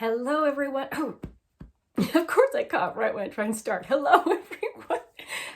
Hello, everyone. Oh, of course I cough right when I try and start. Hello, everyone.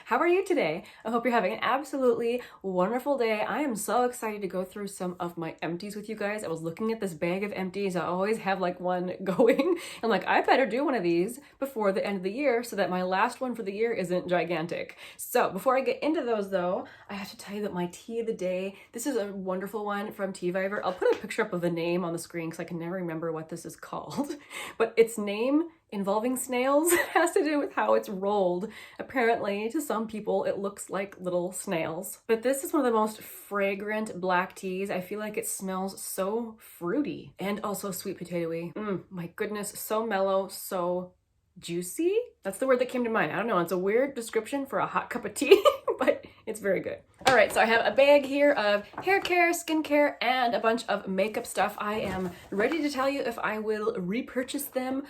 How are you today? I hope you're having an absolutely wonderful day. I am so excited to go through some of my empties with you guys. I was looking at this bag of empties. I always have like one going. I'm like, I better do one of these before the end of the year so that my last one for the year isn't gigantic. So before I get into those though, I have to tell you that my tea of the day, this is a wonderful one from Teaviver. I'll put a picture up of the name on the screen because I can never remember what this is called. But its name involving snails has to do with how it's rolled. Apparently, to some people, it looks like little snails. But this is one of the most fragrant black teas. I feel like it smells so fruity and also sweet potatoey. My goodness, so mellow, so juicy. That's the word that came to mind. I don't know, it's a weird description for a hot cup of tea, but it's very good. All right, so I have a bag here of hair care, skincare, and a bunch of makeup stuff. I am ready to tell you if I will repurchase them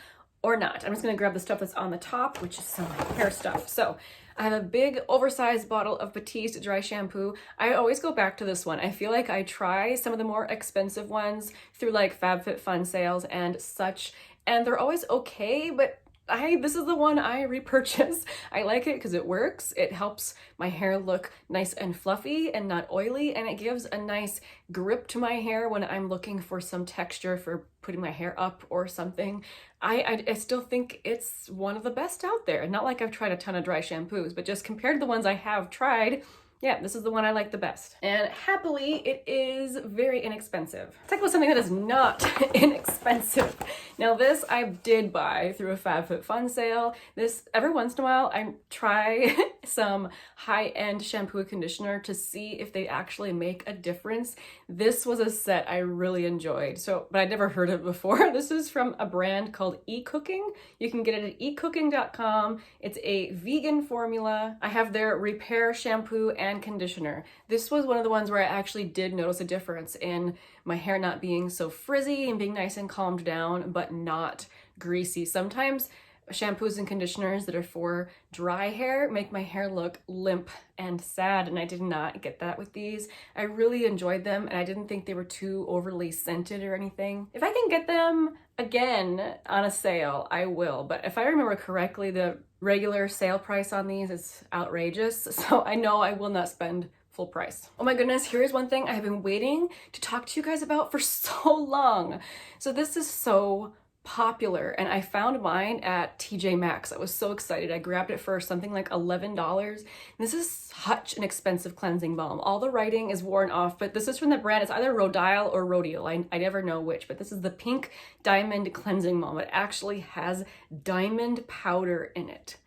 or not. I'm just gonna grab the stuff that's on the top, which is some hair stuff. So I have a big oversized bottle of Batiste Dry Shampoo. I always go back to this one. I feel like I try some of the more expensive ones through like FabFitFun sales and such, and they're always okay, but this is the one I repurchase. I like it because it works. It helps my hair look nice and fluffy and not oily, and it gives a nice grip to my hair when I'm looking for some texture for putting my hair up or something. I still think it's one of the best out there. Not like I've tried a ton of dry shampoos, but just compared to the ones I have tried, yeah, this is the one I like the best. And happily, it is very inexpensive. Let's talk about something that is not inexpensive. Now this I did buy through a FabFitFun sale. This, every once in a while, I try some high-end shampoo and conditioner to see if they actually make a difference. This was a set I really enjoyed, but I'd never heard of it before. This is from a brand called eCooking. You can get it at ecooking.com. It's a vegan formula. I have their repair shampoo and conditioner. This was one of the ones where I actually did notice a difference in my hair not being so frizzy and being nice and calmed down, but not greasy. Sometimes shampoos and conditioners that are for dry hair make my hair look limp and sad, and I did not get that with these. I really enjoyed them, and I didn't think they were too overly scented or anything. If I can get them again on a sale, I will, but if I remember correctly, the regular sale price on these is outrageous, so I know I will not spend full price. Oh my goodness, here's one thing I've been waiting to talk to you guys about for so long. So this is so popular, and I found mine at TJ Maxx. I was so excited. I grabbed it for something like $11. This is such an expensive cleansing balm. All the writing is worn off, but this is from the brand. It's either Rodial or Rodial. I never know which, but this is the Pink Diamond Cleansing Balm. It actually has diamond powder in it.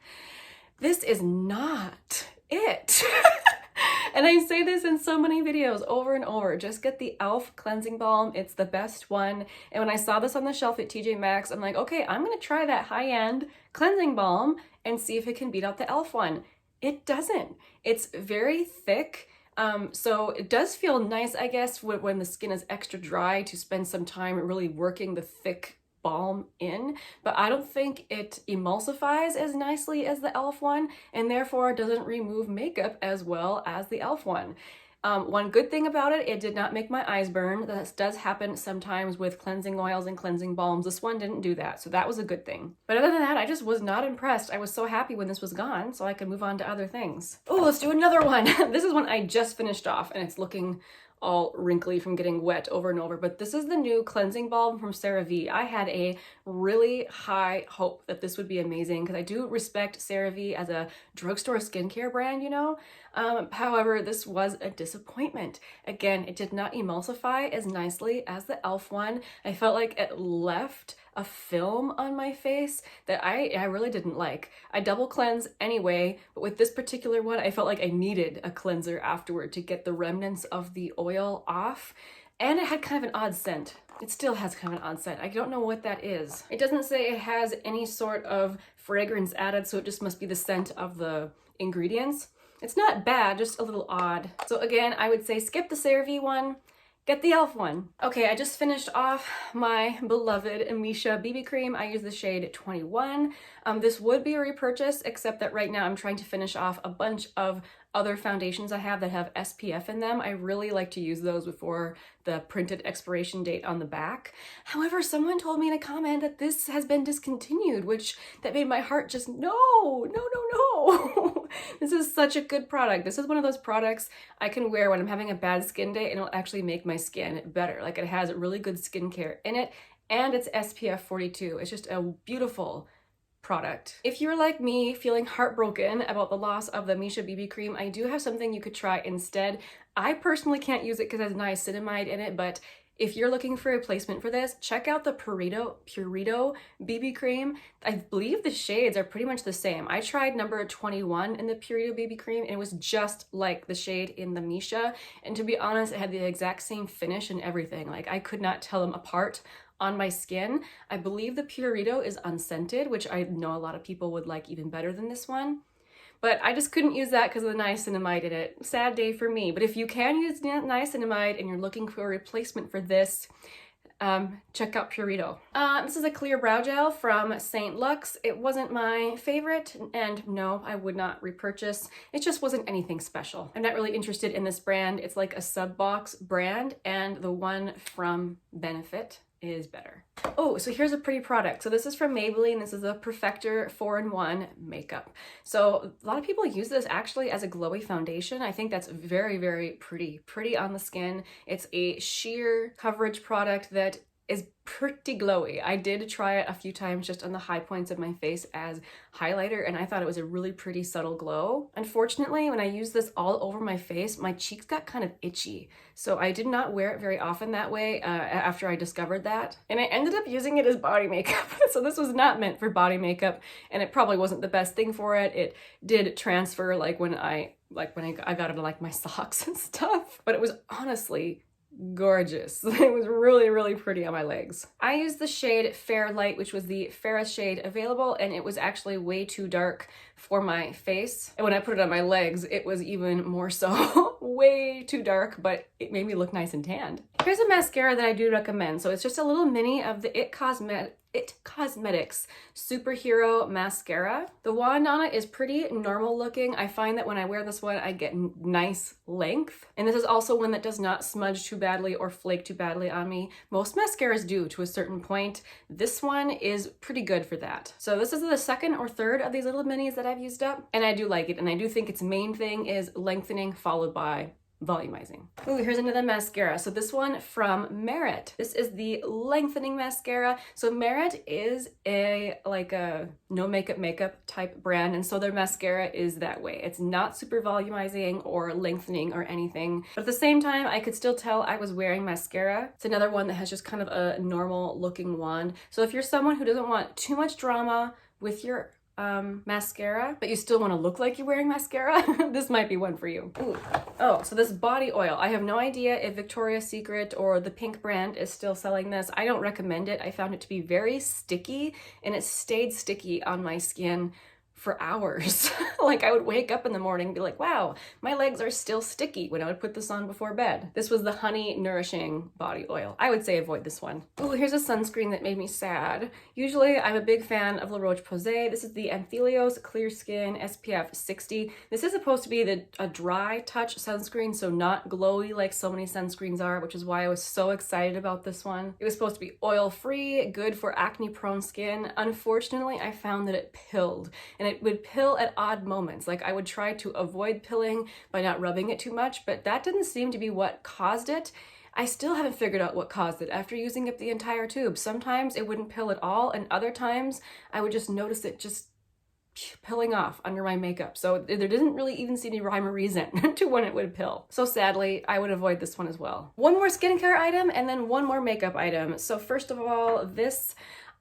This is not it. And I say this in so many videos over and over. Just get the e.l.f. cleansing balm. It's the best one. And when I saw this on the shelf at TJ Maxx, I'm like, okay, I'm gonna try that high-end cleansing balm and see if it can beat out the e.l.f. one. It doesn't. It's very thick. So it does feel nice, I guess, when the skin is extra dry, to spend some time really working the thick balm in, but I don't think it emulsifies as nicely as the e.l.f. one, and therefore doesn't remove makeup as well as the e.l.f. one. One good thing about it, it did not make my eyes burn. That does happen sometimes with cleansing oils and cleansing balms. This one didn't do that, so that was a good thing. But other than that, I just was not impressed. I was so happy when this was gone, so I could move on to other things. Oh, let's do another one. This is one I just finished off, and it's looking all wrinkly from getting wet over and over, but this is the new cleansing balm from CeraVe. I had a really high hope that this would be amazing because I do respect CeraVe as a drugstore skincare brand, you know. However, this was a disappointment. Again, it did not emulsify as nicely as the e.l.f. one. I felt like it left a film on my face that I really didn't like. I double cleanse anyway, but with this particular one, I felt like I needed a cleanser afterward to get the remnants of the oil off. And it had kind of an odd scent. It still has kind of an odd scent. I don't know what that is. It doesn't say it has any sort of fragrance added, so it just must be the scent of the ingredients. It's not bad, just a little odd. So again, I would say skip the CeraVe one, get the e.l.f. one. Okay, I just finished off my beloved Misha BB cream. I use the shade 21. This would be a repurchase, except that right now I'm trying to finish off a bunch of other foundations I have that have SPF in them. I really like to use those before the printed expiration date on the back. However, someone told me in a comment that this has been discontinued, which that made my heart just no. This is such a good product. This is one of those products I can wear when I'm having a bad skin day and it'll actually make my skin better. Like, it has really good skincare in it and it's SPF 42. It's just a beautiful product. If you're like me, feeling heartbroken about the loss of the Missha BB cream, I do have something you could try instead. I personally can't use it because it has niacinamide in it, but if you're looking for a replacement for this, check out the Purito BB cream. I believe the shades are pretty much the same. I tried number 21 in the Purito BB cream and it was just like the shade in the Missha. And to be honest, it had the exact same finish and everything. Like, I could not tell them apart on my skin. I believe the Purito is unscented, which I know a lot of people would like even better than this one. But I just couldn't use that because of the niacinamide in it. Sad day for me. But if you can use niacinamide and you're looking for a replacement for this, check out Purito. This is a clear brow gel from St. Lux. It wasn't my favorite, and no, I would not repurchase. It just wasn't anything special. I'm not really interested in this brand. It's like a sub-box brand, and the one from Benefit is better. Oh, so here's a pretty product. So this is from Maybelline. This is a Perfector 4-in-1 makeup. So a lot of people use this actually as a glowy foundation. I think that's very, very pretty on the skin. It's a sheer coverage product that is pretty glowy. I did try it a few times just on the high points of my face as highlighter, and I thought it was a really pretty subtle glow. Unfortunately, when I used this all over my face, my cheeks got kind of itchy. So I did not wear it very often that way after I discovered that. And I ended up using it as body makeup. So this was not meant for body makeup, and it probably wasn't the best thing for it. It did transfer like when I got it on like my socks and stuff, but it was honestly gorgeous. It was really pretty on my legs. I used the shade Fair Light, which was the fairest shade available, and it was actually way too dark for my face. And when I put it on my legs, it was even more so. Way too dark, but it made me look nice and tanned. Here's a mascara that I do recommend. So it's just a little mini of the It Cosmetics Superhero Mascara. The wand on it is pretty normal looking. I find that when I wear this one, I get nice length. And this is also one that does not smudge too badly or flake too badly on me. Most mascaras do to a certain point. This one is pretty good for that. So this is the second or third of these little minis that I've used up, and I do like it. And I do think its main thing is lengthening followed by volumizing. Ooh, here's another mascara. So this one from Merit. This is the lengthening mascara. So Merit is a no makeup type brand, and so their mascara is that way. It's not super volumizing or lengthening or anything, but at the same time I could still tell I was wearing mascara. It's another one that has just kind of a normal looking wand. So if you're someone who doesn't want too much drama with your mascara, but you still want to look like you're wearing mascara, this might be one for you. Ooh. Oh, so this body oil. I have no idea if Victoria's Secret or the Pink brand is still selling this. I don't recommend it. I found it to be very sticky, and it stayed sticky on my skin for hours. Like, I would wake up in the morning and be like, wow, my legs are still sticky when I would put this on before bed. This was the Honey Nourishing Body Oil. I would say avoid this one. Ooh, here's a sunscreen that made me sad. Usually I'm a big fan of La Roche-Posay. This is the Anthelios Clear Skin SPF 60. This is supposed to be a dry touch sunscreen, so not glowy like so many sunscreens are, which is why I was so excited about this one. It was supposed to be oil-free, good for acne-prone skin. Unfortunately, I found that it pilled, and it would pill at odd moments. Like, I would try to avoid pilling by not rubbing it too much, but that didn't seem to be what caused it. I still haven't figured out what caused it after using up the entire tube. Sometimes it wouldn't pill at all, and other times I would just notice it just pilling off under my makeup. So there didn't really even seem any rhyme or reason to when it would pill. So sadly, I would avoid this one as well. One more skincare item and then one more makeup item. So first of all, this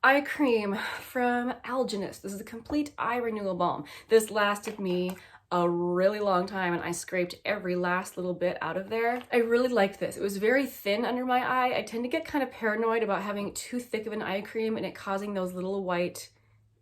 eye cream from Algenist. This is a complete eye renewal balm. This lasted me a really long time, and I scraped every last little bit out of there. I really liked this. It was very thin under my eye. I tend to get kind of paranoid about having too thick of an eye cream and it causing those little white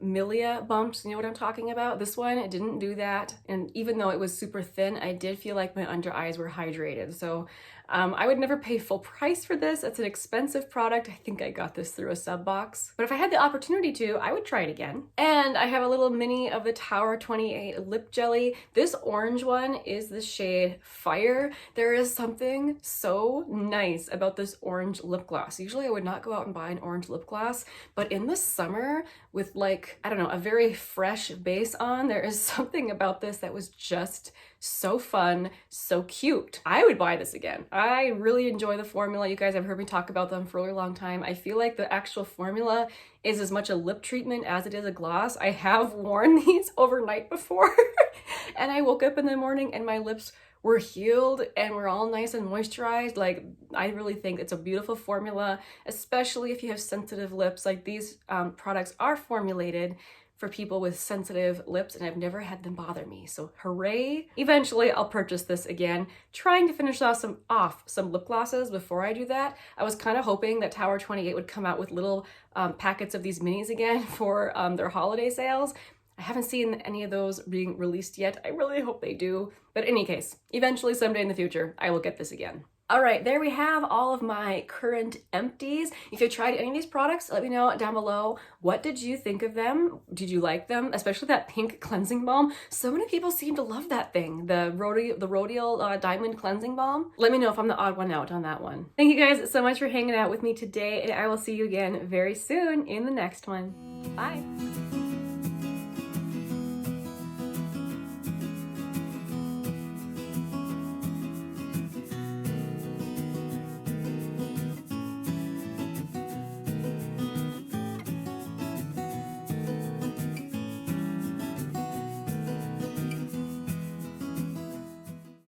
milia bumps. You know what I'm talking about? This one, it didn't do that. And even though it was super thin, I did feel like my under eyes were hydrated. So I would never pay full price for this. It's an expensive product. I think I got this through a sub box. But if I had the opportunity to, I would try it again. And I have a little mini of the Tower 28 lip jelly. This orange one is the shade Fire. There is something so nice about this orange lip gloss. Usually I would not go out and buy an orange lip gloss, but in the summer with like, I don't know, a very fresh base on, there is something about this that was just so fun, so cute. I would buy this again. I really enjoy the formula. You guys have heard me talk about them for a really long time. I feel like the actual formula is as much a lip treatment as it is a gloss. I have worn these overnight before and I woke up in the morning and my lips were healed and we're all nice and moisturized. Like, I really think it's a beautiful formula, especially if you have sensitive lips. Like, these products are formulated for people with sensitive lips and I've never had them bother me. So hooray. Eventually I'll purchase this again. Trying to finish off some lip glosses before I do that. I was kind of hoping that Tower 28 would come out with little packets of these minis again for their holiday sales. I haven't seen any of those being released yet. I really hope they do. But in any case, eventually someday in the future, I will get this again. All right, there we have all of my current empties. If you tried any of these products, let me know down below. What did you think of them? Did you like them? Especially that pink cleansing balm. So many people seem to love that thing, the Rhodial Diamond Cleansing Balm. Let me know if I'm the odd one out on that one. Thank you guys so much for hanging out with me today, and I will see you again very soon in the next one. Bye.